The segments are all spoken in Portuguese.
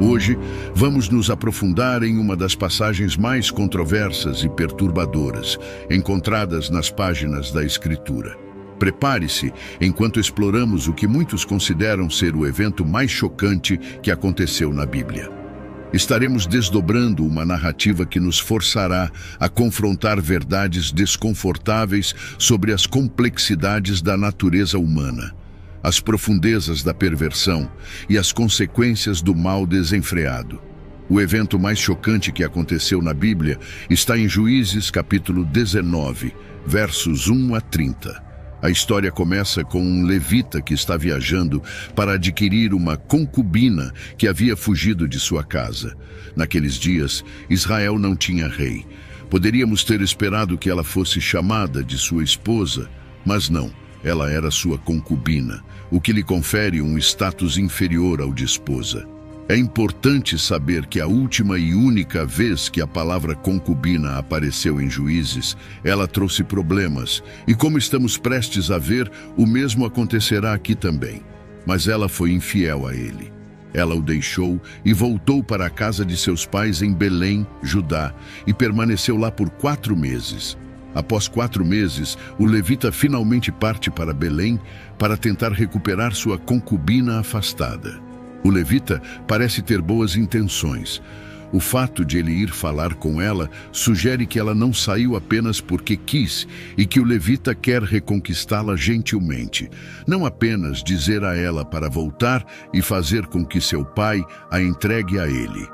Hoje, vamos nos aprofundar em uma das passagens mais controversas e perturbadoras encontradas nas páginas da Escritura. Prepare-se enquanto exploramos o que muitos consideram ser o evento mais chocante que aconteceu na Bíblia. Estaremos desdobrando uma narrativa que nos forçará a confrontar verdades desconfortáveis sobre as complexidades da natureza humana, as profundezas da perversão e as consequências do mal desenfreado. O evento mais chocante que aconteceu na Bíblia está em Juízes capítulo 19, versos 1 a 30. A história começa com um levita que está viajando para adquirir uma concubina que havia fugido de sua casa. Naqueles dias, Israel não tinha rei. Poderíamos ter esperado que ela fosse chamada de sua esposa, mas não. Ela era sua concubina, o que lhe confere um status inferior ao de esposa. É importante saber que a última e única vez que a palavra concubina apareceu em Juízes, ela trouxe problemas, e como estamos prestes a ver, o mesmo acontecerá aqui também. Mas ela foi infiel a ele. Ela o deixou e voltou para a casa de seus pais em Belém, Judá, e permaneceu lá por 4 meses. Após 4 meses, o levita finalmente parte para Belém para tentar recuperar sua concubina afastada. O levita parece ter boas intenções. O fato de ele ir falar com ela sugere que ela não saiu apenas porque quis e que o levita quer reconquistá-la gentilmente, não apenas dizer a ela para voltar e fazer com que seu pai a entregue a ele.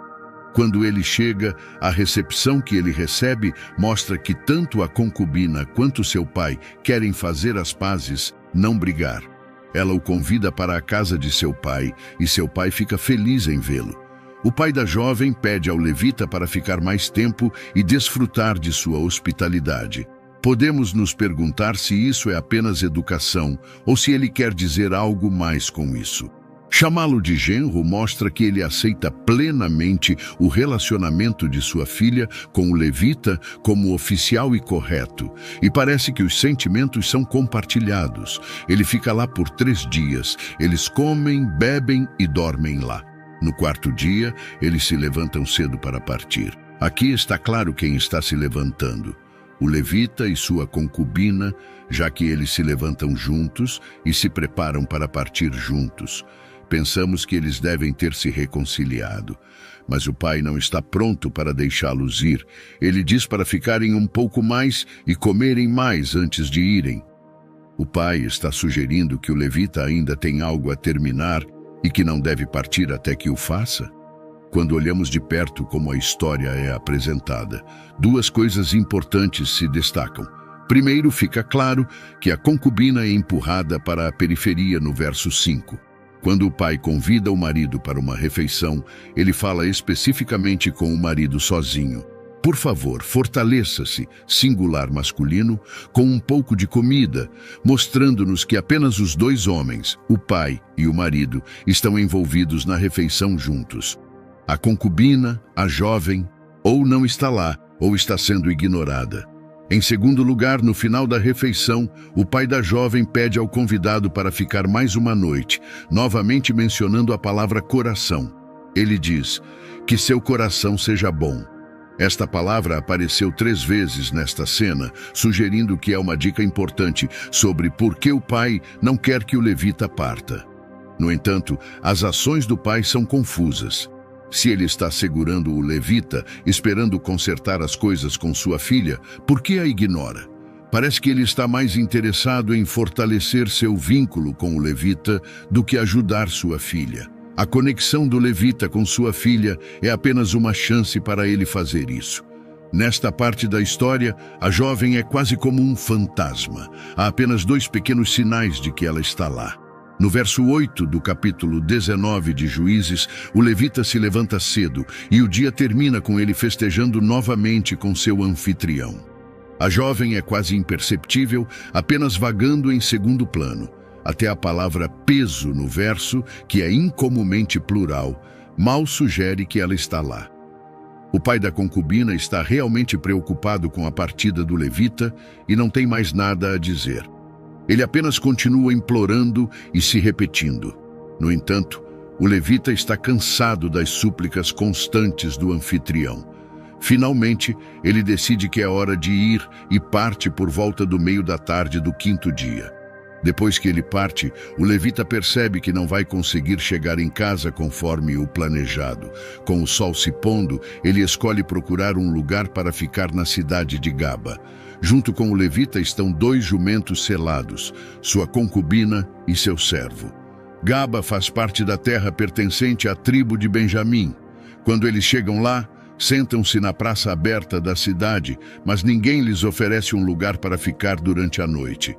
Quando ele chega, a recepção que ele recebe mostra que tanto a concubina quanto seu pai querem fazer as pazes, não brigar. Ela o convida para a casa de seu pai e seu pai fica feliz em vê-lo. O pai da jovem pede ao levita para ficar mais tempo e desfrutar de sua hospitalidade. Podemos nos perguntar se isso é apenas educação ou se ele quer dizer algo mais com isso. Chamá-lo de genro mostra que ele aceita plenamente o relacionamento de sua filha com o levita como oficial e correto, e parece que os sentimentos são compartilhados. Ele fica lá por 3 dias, eles comem, bebem e dormem lá. No 4º dia, eles se levantam cedo para partir. Aqui está claro quem está se levantando: o levita e sua concubina, já que eles se levantam juntos e se preparam para partir juntos. Pensamos que eles devem ter se reconciliado, mas o pai não está pronto para deixá-los ir. Ele diz para ficarem um pouco mais e comerem mais antes de irem. O pai está sugerindo que o levita ainda tem algo a terminar e que não deve partir até que o faça. Quando olhamos de perto como a história é apresentada, 2 coisas importantes se destacam. Primeiro, fica claro que a concubina é empurrada para a periferia no verso 5. Quando o pai convida o marido para uma refeição, ele fala especificamente com o marido sozinho. Por favor, fortaleça-se, singular masculino, com um pouco de comida, mostrando-nos que apenas os 2 homens, o pai e o marido, estão envolvidos na refeição juntos. A concubina, a jovem, ou não está lá, ou está sendo ignorada. Em segundo lugar, no final da refeição, o pai da jovem pede ao convidado para ficar mais uma noite, novamente mencionando a palavra coração. Ele diz: que seu coração seja bom. Esta palavra apareceu 3 vezes nesta cena, sugerindo que é uma dica importante sobre por que o pai não quer que o levita parta. No entanto, as ações do pai são confusas. Se ele está segurando o levita, esperando consertar as coisas com sua filha, por que a ignora? Parece que ele está mais interessado em fortalecer seu vínculo com o levita do que ajudar sua filha. A conexão do levita com sua filha é apenas uma chance para ele fazer isso. Nesta parte da história, a jovem é quase como um fantasma. Há apenas 2 pequenos sinais de que ela está lá. No verso 8 do capítulo 19 de Juízes, o levita se levanta cedo e o dia termina com ele festejando novamente com seu anfitrião. A jovem é quase imperceptível, apenas vagando em segundo plano. Até a palavra peso no verso, que é incomumente plural, mal sugere que ela está lá. O pai da concubina está realmente preocupado com a partida do levita e não tem mais nada a dizer. Ele apenas continua implorando e se repetindo. No entanto, O levita está cansado das súplicas constantes do anfitrião. Finalmente, ele decide que é hora de ir e parte por volta do meio da tarde do quinto dia. Depois que ele parte, o levita percebe que não vai conseguir chegar em casa conforme o planejado. Com o sol se pondo, ele escolhe procurar um lugar para ficar na cidade de Gaba. Junto com o levita estão 2 jumentos selados, sua concubina e seu servo. Gaba faz parte da terra pertencente à tribo de Benjamim. Quando eles chegam lá, sentam-se na praça aberta da cidade, mas ninguém lhes oferece um lugar para ficar durante a noite.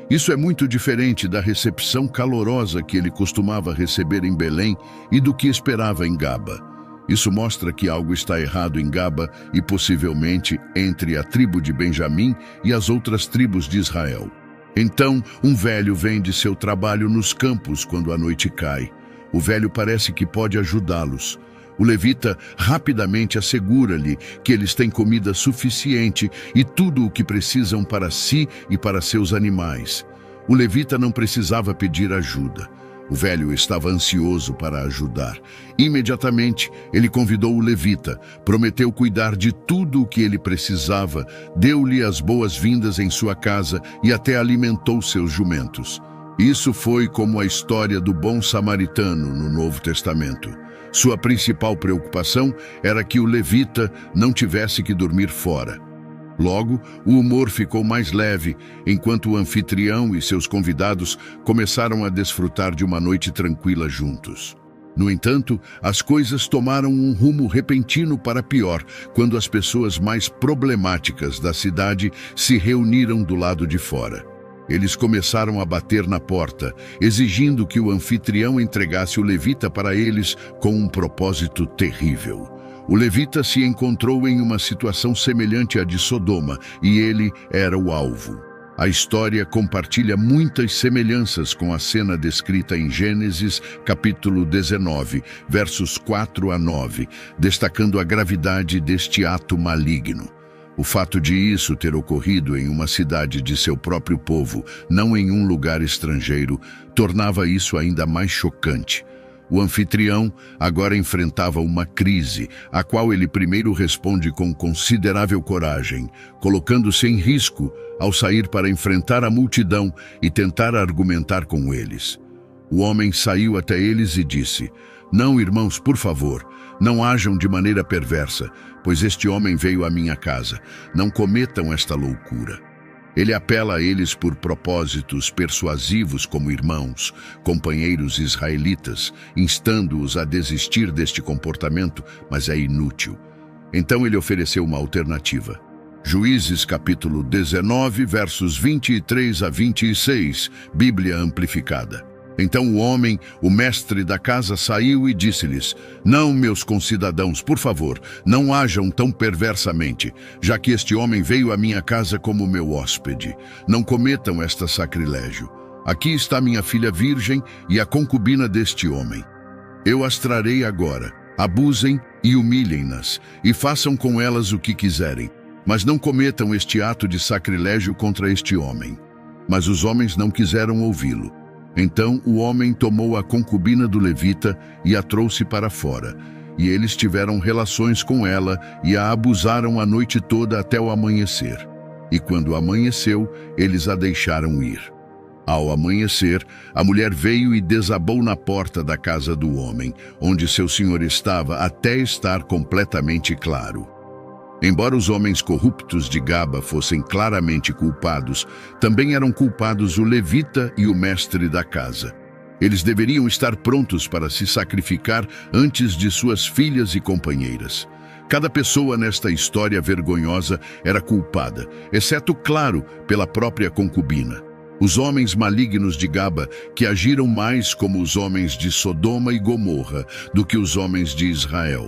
Isso é muito diferente da recepção calorosa que ele costumava receber em Belém e do que esperava em Gaba. Isso mostra que algo está errado em Gaba e possivelmente entre a tribo de Benjamim e as outras tribos de Israel. Então, um velho vem de seu trabalho nos campos quando a noite cai. O velho parece que pode ajudá-los. O levita rapidamente assegura-lhe que eles têm comida suficiente e tudo o que precisam para si e para seus animais. O levita não precisava pedir ajuda. O velho estava ansioso para ajudar. Imediatamente, ele convidou o levita, prometeu cuidar de tudo o que ele precisava, deu-lhe as boas-vindas em sua casa e até alimentou seus jumentos. Isso foi como a história do bom samaritano no Novo Testamento. Sua principal preocupação era que o levita não tivesse que dormir fora. Logo, o humor ficou mais leve, enquanto o anfitrião e seus convidados começaram a desfrutar de uma noite tranquila juntos. No entanto, as coisas tomaram um rumo repentino para pior, quando as pessoas mais problemáticas da cidade se reuniram do lado de fora. Eles começaram a bater na porta, exigindo que o anfitrião entregasse o levita para eles com um propósito terrível. O levita se encontrou em uma situação semelhante à de Sodoma, e ele era o alvo. A história compartilha muitas semelhanças com a cena descrita em Gênesis, capítulo 19, versos 4 a 9, destacando a gravidade deste ato maligno. O fato de isso ter ocorrido em uma cidade de seu próprio povo, não em um lugar estrangeiro, tornava isso ainda mais chocante. O anfitrião agora enfrentava uma crise, a qual ele primeiro responde com considerável coragem, colocando-se em risco ao sair para enfrentar a multidão e tentar argumentar com eles. O homem saiu até eles e disse: "Não, irmãos, por favor, não ajam de maneira perversa, pois este homem veio à minha casa. Não cometam esta loucura." Ele apela a eles por propósitos persuasivos como irmãos, companheiros israelitas, instando-os a desistir deste comportamento, mas é inútil. Então ele ofereceu uma alternativa. Juízes capítulo 19, versos 23 a 26, Bíblia Amplificada. Então o homem, o mestre da casa, saiu e disse-lhes: "Não, meus concidadãos, por favor, não ajam tão perversamente, já que este homem veio à minha casa como meu hóspede. Não cometam este sacrilégio. Aqui está minha filha virgem e a concubina deste homem. Eu as trarei agora. Abusem e humilhem-nas, e façam com elas o que quiserem. Mas não cometam este ato de sacrilégio contra este homem." Mas os homens não quiseram ouvi-lo. Então o homem tomou a concubina do levita e a trouxe para fora, e eles tiveram relações com ela e a abusaram a noite toda até o amanhecer. E quando amanheceu, eles a deixaram ir. Ao amanhecer, a mulher veio e desabou na porta da casa do homem, onde seu senhor estava, até estar completamente claro. Embora os homens corruptos de Gaba fossem claramente culpados, também eram culpados o levita e o mestre da casa. Eles deveriam estar prontos para se sacrificar antes de suas filhas e companheiras. Cada pessoa nesta história vergonhosa era culpada, exceto, claro, pela própria concubina. Os homens malignos de Gaba, que agiram mais como os homens de Sodoma e Gomorra do que os homens de Israel.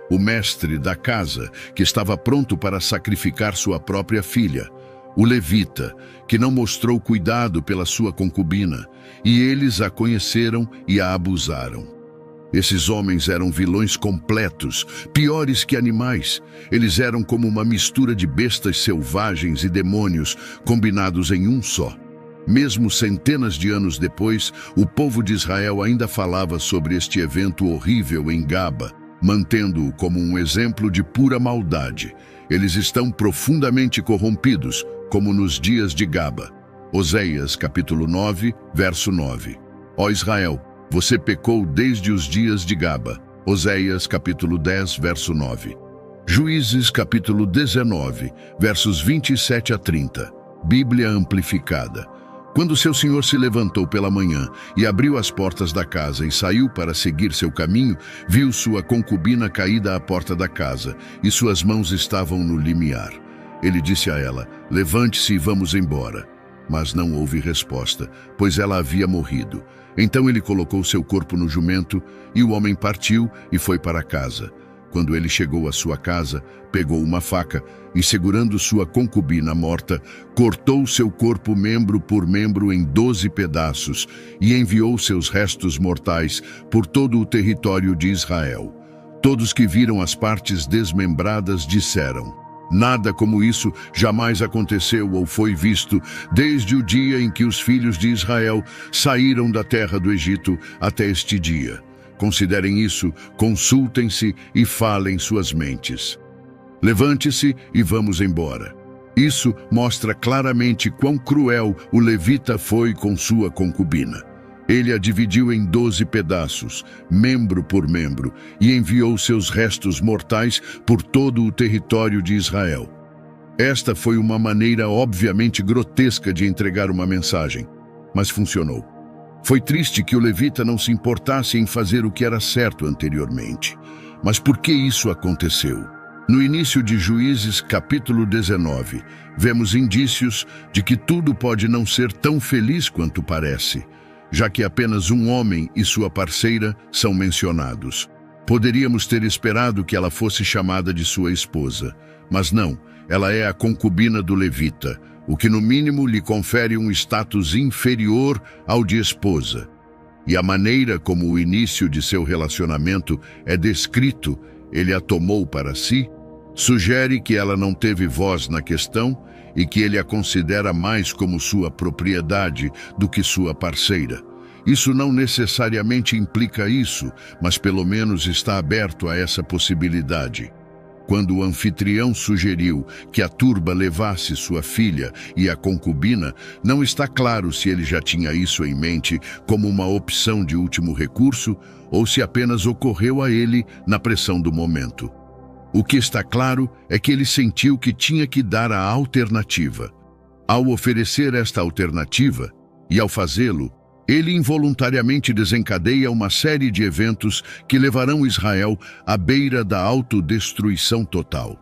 O mestre da casa, que estava pronto para sacrificar sua própria filha. O levita, que não mostrou cuidado pela sua concubina, e eles a conheceram e a abusaram. Esses homens eram vilões completos, piores que animais. Eles eram como uma mistura de bestas selvagens e demônios, combinados em um só. Mesmo centenas de anos depois, o povo de Israel ainda falava sobre este evento horrível em Gaba, mantendo-o como um exemplo de pura maldade. Eles estão profundamente corrompidos, como nos dias de Gaba. Oséias, capítulo 9, verso 9. Ó Israel, você pecou desde os dias de Gaba. Oséias, capítulo 10, verso 9. Juízes, capítulo 19, versos 27 a 30. Bíblia amplificada. Quando seu senhor se levantou pela manhã e abriu as portas da casa e saiu para seguir seu caminho, viu sua concubina caída à porta da casa, e suas mãos estavam no limiar. Ele disse a ela: levante-se e vamos embora. Mas não houve resposta, pois ela havia morrido. Então ele colocou seu corpo no jumento, e o homem partiu e foi para casa. Quando ele chegou à sua casa, pegou uma faca e, segurando sua concubina morta, cortou seu corpo membro por membro em 12 pedaços e enviou seus restos mortais por todo o território de Israel. Todos que viram as partes desmembradas disseram: nada como isso jamais aconteceu ou foi visto desde o dia em que os filhos de Israel saíram da terra do Egito até este dia. Considerem isso, consultem-se e falem suas mentes. Levante-se e vamos embora. Isso mostra claramente quão cruel o levita foi com sua concubina. Ele a dividiu em 12 pedaços, membro por membro, e enviou seus restos mortais por todo o território de Israel. Esta foi uma maneira obviamente grotesca de entregar uma mensagem, mas funcionou. Foi triste que o levita não se importasse em fazer o que era certo anteriormente. Mas por que isso aconteceu? No início de Juízes, capítulo 19, vemos indícios de que tudo pode não ser tão feliz quanto parece, já que apenas um homem e sua parceira são mencionados. Poderíamos ter esperado que ela fosse chamada de sua esposa, mas não, ela é a concubina do levita, o que no mínimo lhe confere um status inferior ao de esposa. E a maneira como o início de seu relacionamento é descrito, ele a tomou para si, sugere que ela não teve voz na questão e que ele a considera mais como sua propriedade do que sua parceira. Isso não necessariamente implica isso, mas pelo menos está aberto a essa possibilidade. Quando o anfitrião sugeriu que a turba levasse sua filha e a concubina, não está claro se ele já tinha isso em mente como uma opção de último recurso ou se apenas ocorreu a ele na pressão do momento. O que está claro é que ele sentiu que tinha que dar a alternativa. Ao oferecer esta alternativa, e ao fazê-lo, ele involuntariamente desencadeia uma série de eventos que levarão Israel à beira da autodestruição total.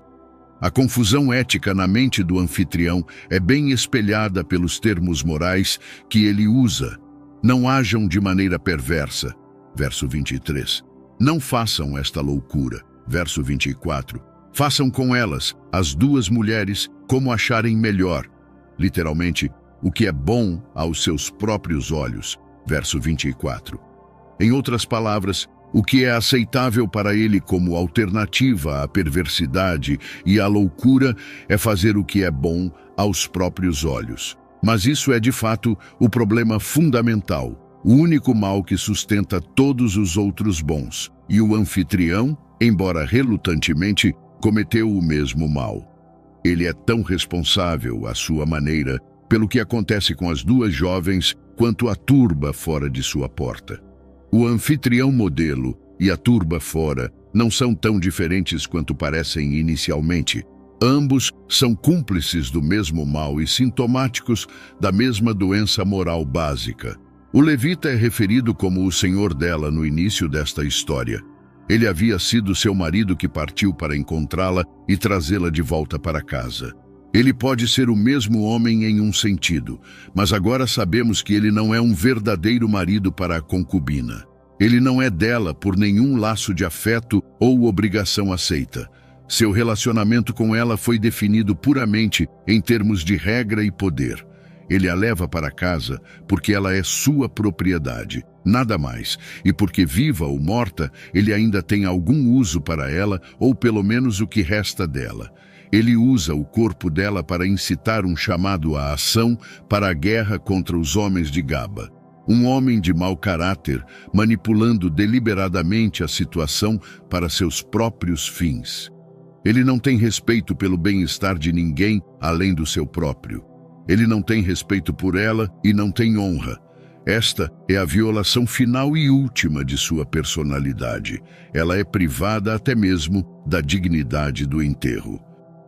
A confusão ética na mente do anfitrião é bem espelhada pelos termos morais que ele usa. Não ajam de maneira perversa, verso 23. Não façam esta loucura, verso 24. Façam com elas, as duas mulheres, como acharem melhor. Literalmente, o que é bom aos seus próprios olhos, verso 24. Em outras palavras, o que é aceitável para ele como alternativa à perversidade e à loucura é fazer o que é bom aos próprios olhos. Mas isso é, de fato, o problema fundamental, o único mal que sustenta todos os outros bons. E o anfitrião, embora relutantemente, cometeu o mesmo mal. Ele é tão responsável, à sua maneira, pelo que acontece com as duas jovens, quanto a turba fora de sua porta. O anfitrião modelo e a turba fora não são tão diferentes quanto parecem inicialmente. Ambos são cúmplices do mesmo mal e sintomáticos da mesma doença moral básica. O levita é referido como o senhor dela no início desta história. Ele havia sido seu marido que partiu para encontrá-la e trazê-la de volta para casa. Ele pode ser o mesmo homem em um sentido, mas agora sabemos que ele não é um verdadeiro marido para a concubina. Ele não é dela por nenhum laço de afeto ou obrigação aceita. Seu relacionamento com ela foi definido puramente em termos de regra e poder. Ele a leva para casa porque ela é sua propriedade, nada mais, e porque viva ou morta, ele ainda tem algum uso para ela ou pelo menos o que resta dela. Ele usa o corpo dela para incitar um chamado à ação para a guerra contra os homens de Gaba. Um homem de mau caráter, manipulando deliberadamente a situação para seus próprios fins. Ele não tem respeito pelo bem-estar de ninguém além do seu próprio. Ele não tem respeito por ela e não tem honra. Esta é a violação final e última de sua personalidade. Ela é privada até mesmo da dignidade do enterro.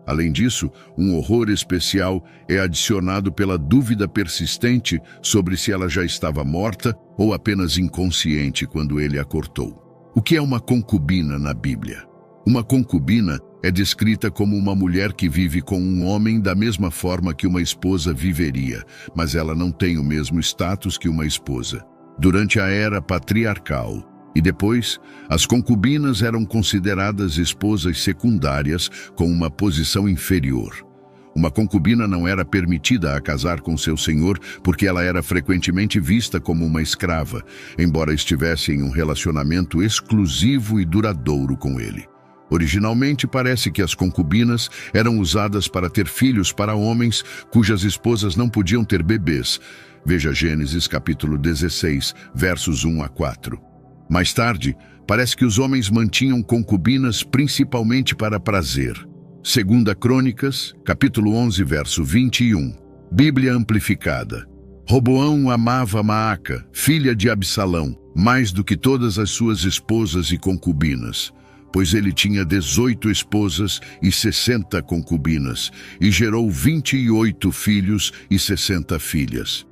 Além disso, um horror especial é adicionado pela dúvida persistente sobre se ela já estava morta ou apenas inconsciente quando ele a cortou. O que é uma concubina na Bíblia? Uma concubina é descrita como uma mulher que vive com um homem da mesma forma que uma esposa viveria, mas ela não tem o mesmo status que uma esposa. Durante a era patriarcal e depois, as concubinas eram consideradas esposas secundárias com uma posição inferior. Uma concubina não era permitida a casar com seu senhor porque ela era frequentemente vista como uma escrava, embora estivesse em um relacionamento exclusivo e duradouro com ele. Originalmente, parece que as concubinas eram usadas para ter filhos para homens cujas esposas não podiam ter bebês. Veja Gênesis capítulo 16, versos 1 a 4. Mais tarde, parece que os homens mantinham concubinas principalmente para prazer. Segunda Crônicas, capítulo 11, verso 21. Bíblia Amplificada. Roboão amava Maaca, filha de Absalão, mais do que todas as suas esposas e concubinas, pois ele tinha 18 esposas e 60 concubinas, e gerou 28 filhos e 60 filhas.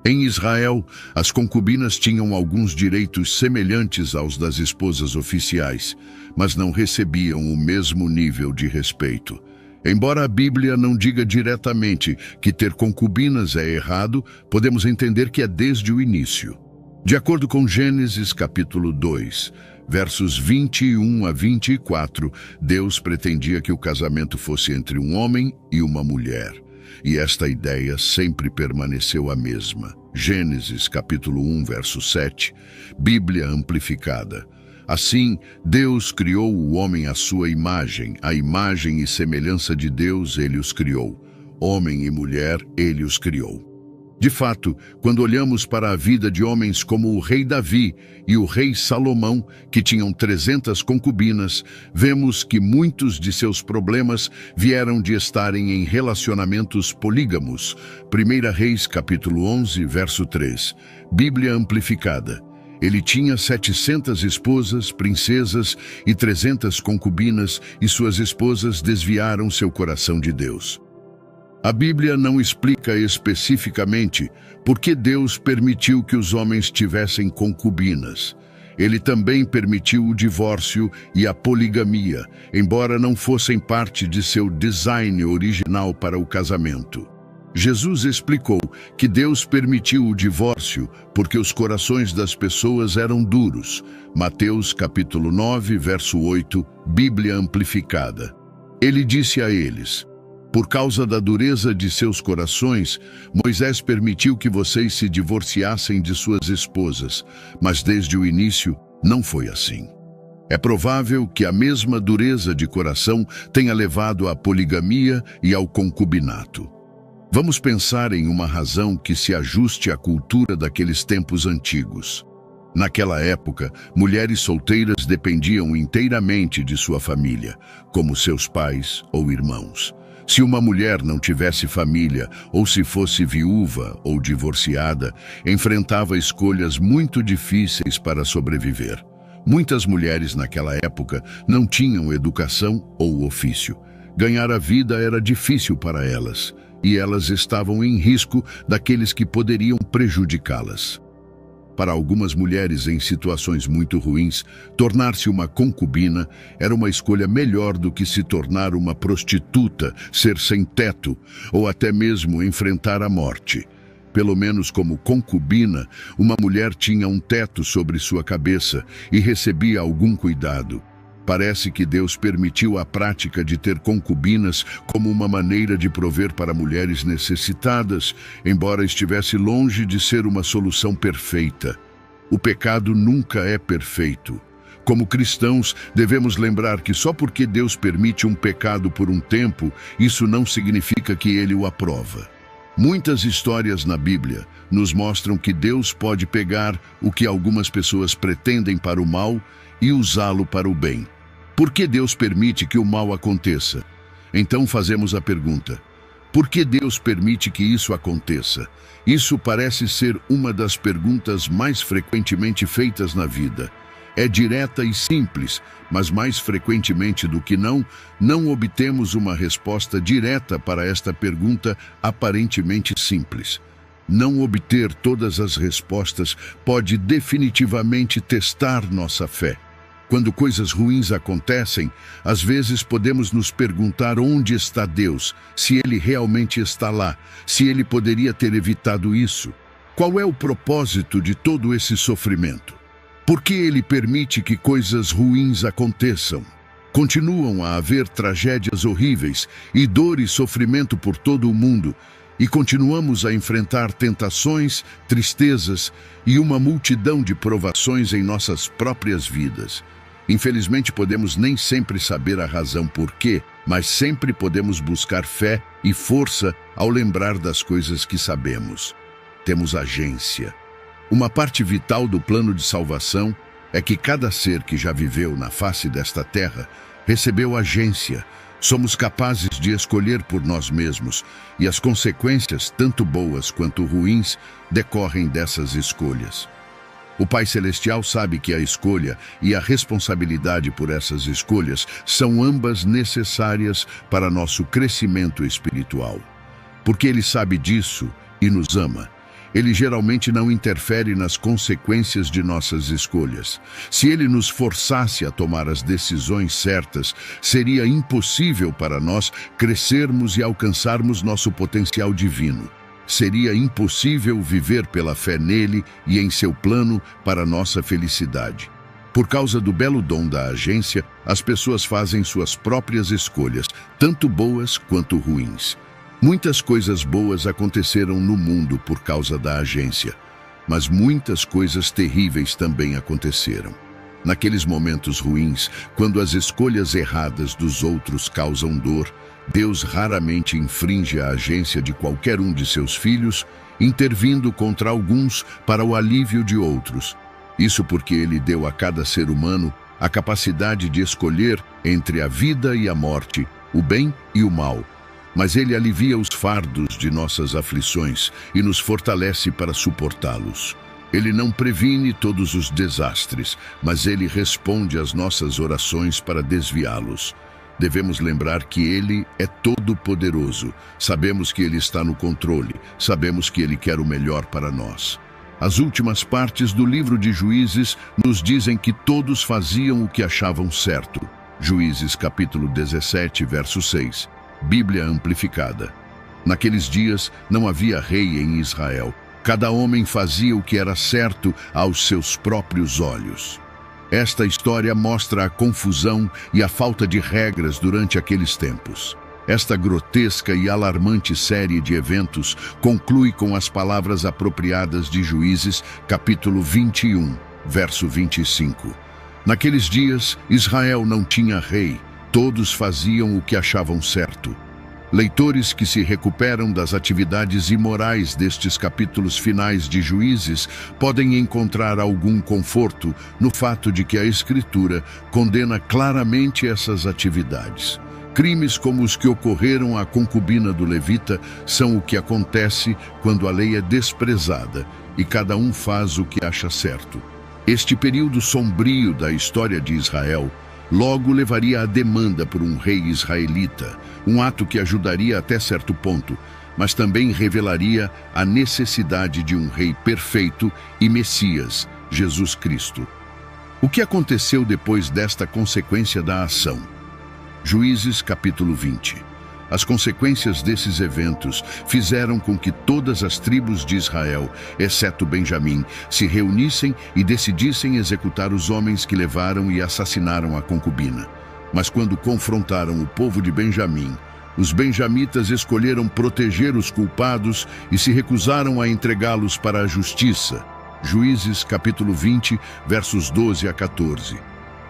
Em Israel, as concubinas tinham alguns direitos semelhantes aos das esposas oficiais, mas não recebiam o mesmo nível de respeito. Embora a Bíblia não diga diretamente que ter concubinas é errado, podemos entender que é desde o início. De acordo com Gênesis capítulo 2, versos 21 a 24, Deus pretendia que o casamento fosse entre um homem e uma mulher. E esta ideia sempre permaneceu a mesma. Gênesis capítulo 1, verso 7, Bíblia Amplificada. Assim, Deus criou o homem à sua imagem, a imagem e semelhança de Deus ele os criou. Homem e mulher ele os criou. De fato, quando olhamos para a vida de homens como o rei Davi e o rei Salomão, que tinham 300 concubinas, vemos que muitos de seus problemas vieram de estarem em relacionamentos polígamos. 1 Reis, capítulo 11, verso 3. Bíblia Amplificada. Ele tinha 700 esposas, princesas e 300 concubinas, e suas esposas desviaram seu coração de Deus. A Bíblia não explica especificamente por que Deus permitiu que os homens tivessem concubinas. Ele também permitiu o divórcio e a poligamia, embora não fossem parte de seu design original para o casamento. Jesus explicou que Deus permitiu o divórcio porque os corações das pessoas eram duros. Mateus capítulo 9, verso 8, Bíblia Amplificada. Ele disse a eles: por causa da dureza de seus corações, Moisés permitiu que vocês se divorciassem de suas esposas, mas desde o início não foi assim. É provável que a mesma dureza de coração tenha levado à poligamia e ao concubinato. Vamos pensar em uma razão que se ajuste à cultura daqueles tempos antigos. Naquela época, mulheres solteiras dependiam inteiramente de sua família, como seus pais ou irmãos. Se uma mulher não tivesse família, ou se fosse viúva ou divorciada, enfrentava escolhas muito difíceis para sobreviver. Muitas mulheres naquela época não tinham educação ou ofício. Ganhar a vida era difícil para elas, e elas estavam em risco daqueles que poderiam prejudicá-las. Para algumas mulheres em situações muito ruins, tornar-se uma concubina era uma escolha melhor do que se tornar uma prostituta, ser sem teto ou até mesmo enfrentar a morte. Pelo menos como concubina, uma mulher tinha um teto sobre sua cabeça e recebia algum cuidado. Parece que Deus permitiu a prática de ter concubinas como uma maneira de prover para mulheres necessitadas, embora estivesse longe de ser uma solução perfeita. O pecado nunca é perfeito. Como cristãos, devemos lembrar que só porque Deus permite um pecado por um tempo, isso não significa que Ele o aprova. Muitas histórias na Bíblia nos mostram que Deus pode pegar o que algumas pessoas pretendem para o mal e usá-lo para o bem. Por que Deus permite que o mal aconteça? Então fazemos a pergunta: por que Deus permite que isso aconteça? Isso parece ser uma das perguntas mais frequentemente feitas na vida. É direta e simples, mas mais frequentemente do que não obtemos uma resposta direta para esta pergunta aparentemente simples. Não obter todas as respostas pode definitivamente testar nossa fé. Quando coisas ruins acontecem, às vezes podemos nos perguntar onde está Deus, se Ele realmente está lá, se Ele poderia ter evitado isso. Qual é o propósito de todo esse sofrimento? Por que Ele permite que coisas ruins aconteçam? Continuam a haver tragédias horríveis e dor e sofrimento por todo o mundo, e continuamos a enfrentar tentações, tristezas e uma multidão de provações em nossas próprias vidas. Infelizmente, podemos nem sempre saber a razão por quê, mas sempre podemos buscar fé e força ao lembrar das coisas que sabemos. Temos agência. Uma parte vital do plano de salvação é que cada ser que já viveu na face desta terra recebeu agência. Somos capazes de escolher por nós mesmos, e as consequências, tanto boas quanto ruins, decorrem dessas escolhas. O Pai Celestial sabe que a escolha e a responsabilidade por essas escolhas são ambas necessárias para nosso crescimento espiritual. Porque Ele sabe disso e nos ama, Ele geralmente não interfere nas consequências de nossas escolhas. Se Ele nos forçasse a tomar as decisões certas, seria impossível para nós crescermos e alcançarmos nosso potencial divino. Seria impossível viver pela fé nele e em seu plano para nossa felicidade. Por causa do belo dom da agência, as pessoas fazem suas próprias escolhas, tanto boas quanto ruins. Muitas coisas boas aconteceram no mundo por causa da agência, mas muitas coisas terríveis também aconteceram. Naqueles momentos ruins, quando as escolhas erradas dos outros causam dor, Deus raramente infringe a agência de qualquer um de seus filhos, intervindo contra alguns para o alívio de outros. Isso porque Ele deu a cada ser humano a capacidade de escolher entre a vida e a morte, o bem e o mal. Mas Ele alivia os fardos de nossas aflições e nos fortalece para suportá-los. Ele não previne todos os desastres, mas Ele responde às nossas orações para desviá-los. Devemos lembrar que Ele é todo-poderoso. Sabemos que Ele está no controle. Sabemos que Ele quer o melhor para nós. As últimas partes do livro de Juízes nos dizem que todos faziam o que achavam certo. Juízes capítulo 17, verso 6. Bíblia amplificada. Naqueles dias não havia rei em Israel. Cada homem fazia o que era certo aos seus próprios olhos. Esta história mostra a confusão e a falta de regras durante aqueles tempos. Esta grotesca e alarmante série de eventos conclui com as palavras apropriadas de Juízes, capítulo 21, verso 25. Naqueles dias, Israel não tinha rei, todos faziam o que achavam certo. Leitores que se recuperam das atividades imorais destes capítulos finais de Juízes podem encontrar algum conforto no fato de que a Escritura condena claramente essas atividades. Crimes como os que ocorreram à concubina do levita são o que acontece quando a lei é desprezada e cada um faz o que acha certo. Este período sombrio da história de Israel logo levaria à demanda por um rei israelita, um ato que ajudaria até certo ponto, mas também revelaria a necessidade de um rei perfeito e Messias, Jesus Cristo. O que aconteceu depois desta consequência da ação? Juízes capítulo 20. As consequências desses eventos fizeram com que todas as tribos de Israel, exceto Benjamim, se reunissem e decidissem executar os homens que levaram e assassinaram a concubina. Mas quando confrontaram o povo de Benjamim, os benjamitas escolheram proteger os culpados e se recusaram a entregá-los para a justiça. Juízes capítulo 20, versos 12 a 14.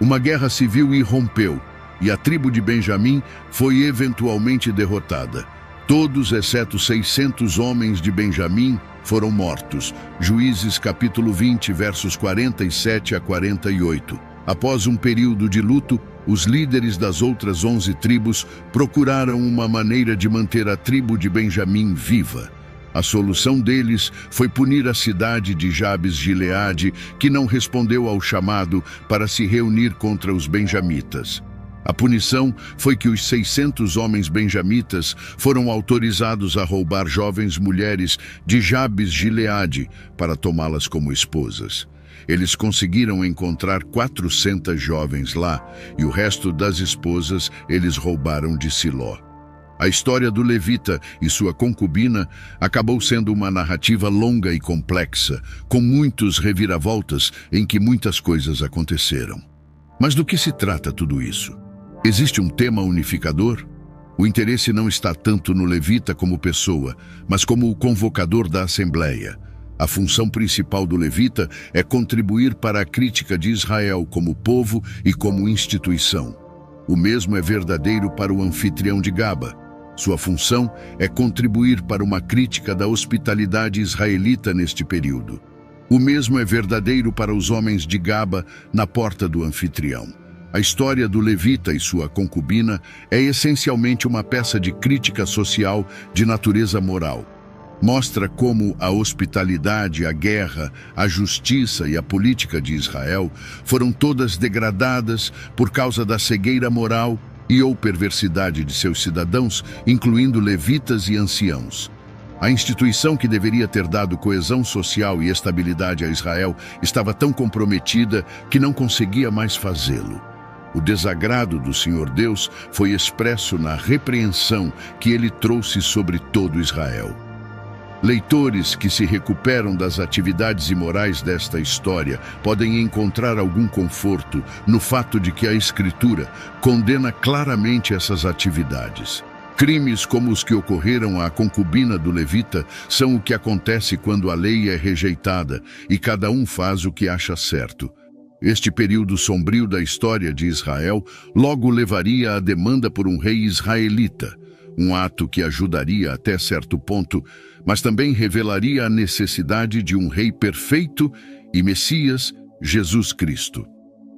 Uma guerra civil irrompeu e a tribo de Benjamim foi eventualmente derrotada. Todos, exceto 600 homens de Benjamim, foram mortos. Juízes capítulo 20, versos 47 a 48. Após um período de luto, os líderes das outras 11 tribos procuraram uma maneira de manter a tribo de Benjamim viva. A solução deles foi punir a cidade de Jabes-Gileade, que não respondeu ao chamado para se reunir contra os benjamitas. A punição foi que os 600 homens benjamitas foram autorizados a roubar jovens mulheres de Jabes-Gileade para tomá-las como esposas. Eles conseguiram encontrar 400 jovens lá e o resto das esposas eles roubaram de Siló. A história do levita e sua concubina acabou sendo uma narrativa longa e complexa, com muitos reviravoltas em que muitas coisas aconteceram. Mas do que se trata tudo isso? Existe um tema unificador? O interesse não está tanto no levita como pessoa, mas como o convocador da assembleia. A função principal do levita é contribuir para a crítica de Israel como povo e como instituição. O mesmo é verdadeiro para o anfitrião de Gaba. Sua função é contribuir para uma crítica da hospitalidade israelita neste período. O mesmo é verdadeiro para os homens de Gaba na porta do anfitrião. A história do levita e sua concubina é essencialmente uma peça de crítica social de natureza moral. Mostra como a hospitalidade, a guerra, a justiça e a política de Israel foram todas degradadas por causa da cegueira moral ou perversidade de seus cidadãos, incluindo levitas e anciãos. A instituição que deveria ter dado coesão social e estabilidade a Israel estava tão comprometida que não conseguia mais fazê-lo. O desagrado do Senhor Deus foi expresso na repreensão que ele trouxe sobre todo Israel. Leitores que se recuperam das atividades imorais desta história podem encontrar algum conforto no fato de que a Escritura condena claramente essas atividades. Crimes como os que ocorreram à concubina do levita são o que acontece quando a lei é rejeitada e cada um faz o que acha certo. Este período sombrio da história de Israel logo levaria à demanda por um rei israelita, um ato que ajudaria até certo ponto, mas também revelaria a necessidade de um rei perfeito e Messias, Jesus Cristo.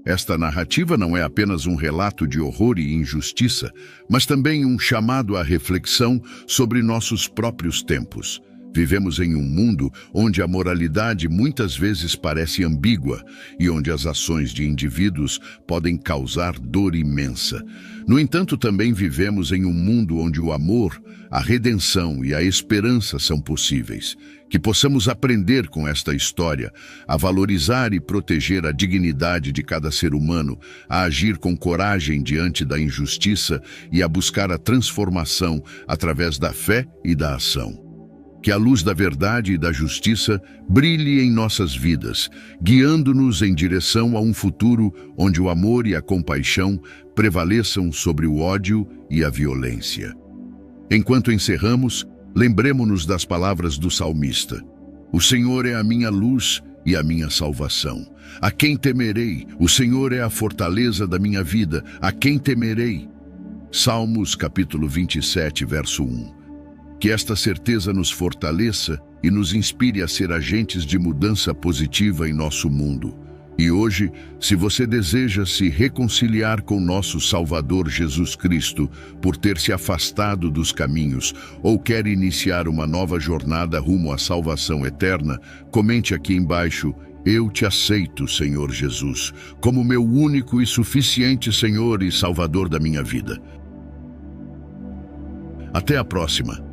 Esta narrativa não é apenas um relato de horror e injustiça, mas também um chamado à reflexão sobre nossos próprios tempos. Vivemos em um mundo onde a moralidade muitas vezes parece ambígua e onde as ações de indivíduos podem causar dor imensa. No entanto, também vivemos em um mundo onde o amor, a redenção e a esperança são possíveis. Que possamos aprender com esta história a valorizar e proteger a dignidade de cada ser humano, a agir com coragem diante da injustiça e a buscar a transformação através da fé e da ação. Que a luz da verdade e da justiça brilhe em nossas vidas, guiando-nos em direção a um futuro onde o amor e a compaixão prevaleçam sobre o ódio e a violência. Enquanto encerramos, lembremo-nos das palavras do salmista. O Senhor é a minha luz e a minha salvação. A quem temerei? O Senhor é a fortaleza da minha vida. A quem temerei? Salmos capítulo 27, verso 1. Que esta certeza nos fortaleça e nos inspire a ser agentes de mudança positiva em nosso mundo. E hoje, se você deseja se reconciliar com nosso Salvador Jesus Cristo por ter se afastado dos caminhos ou quer iniciar uma nova jornada rumo à salvação eterna, comente aqui embaixo: eu te aceito, Senhor Jesus, como meu único e suficiente Senhor e Salvador da minha vida. Até a próxima!